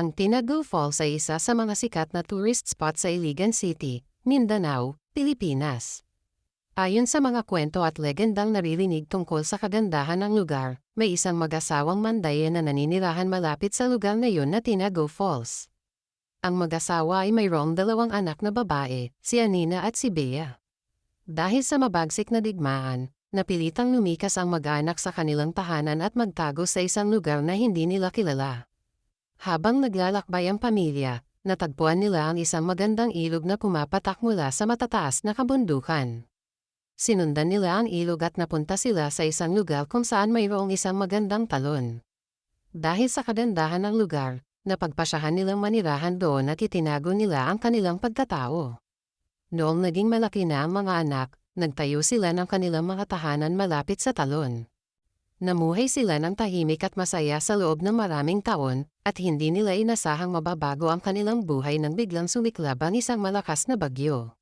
Ang Tinagu Falls ay isa sa mga sikat na tourist spot sa Iligan City, Mindanao, Pilipinas. Ayon sa mga kwento at legendang naririnig tungkol sa kagandahan ng lugar, may isang mag-asawang Mandaya na naninirahan malapit sa lugar na yun na Tinagu Falls. Ang mag-asawa ay mayroong dalawang anak na babae, si Anina at si Bea. Dahil sa mabagsik na digmaan, napilitang lumikas ang mag-anak sa kanilang tahanan at magtago sa isang lugar na hindi nila kilala. Habang naglalakbay ang pamilya, natagpuan nila ang isang magandang ilog na pumapatak mula sa matataas na kabundukan. Sinundan nila ang ilog at napunta sila sa isang lugar kung saan mayroong isang magandang talon. Dahil sa kagandahan ng lugar, napagpasyahan nilang manirahan doon at itinago nila ang kanilang pagkatao. Noong naging malaki na ang mga anak, nagtayo sila ng kanilang mga tahanan malapit sa talon. Namuhay sila ng tahimik at masaya sa loob ng maraming taon, at hindi nila inasahang mababago ang kanilang buhay nang biglang sumiklab ang isang malakas na bagyo.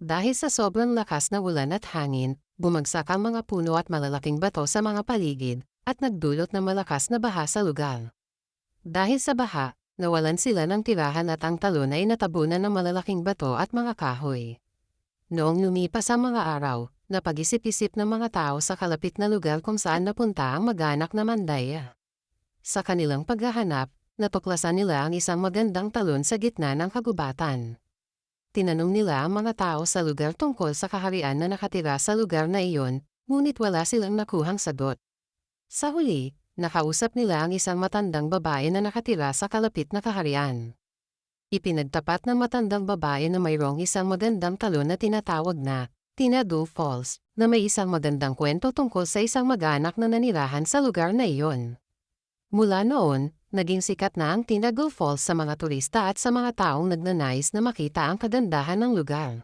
Dahil sa sobrang lakas na ulan at hangin, bumagsak ang mga puno at malalaking bato sa mga paligid, at nagdulot ng malakas na baha sa lugar. Dahil sa baha, nawalan sila ng tirahan at ang talon ay natabunan ng malalaking bato at mga kahoy. Noong lumipas ang mga araw, napag-isip-isip ng mga tao sa kalapit na lugar kung saan napunta ang mag-anak na Mandaya. Sa kanilang paghahanap, natuklasan nila ang isang magandang talon sa gitna ng kagubatan. Tinanong nila ang mga tao sa lugar tungkol sa kaharian na nakatira sa lugar na iyon, ngunit wala silang nakuhang sagot. Sa huli, nakausap nila ang isang matandang babae na nakatira sa kalapit na kaharian. Ipinagtapat ng matandang babae na mayroong isang magandang talon na tinatawag na Tinagu Falls, na may isang magandang kwento tungkol sa isang mag-anak na nanirahan sa lugar na iyon. Mula noon, naging sikat na ang Tinagu Falls sa mga turista at sa mga taong nagnanais na makita ang kagandahan ng lugar.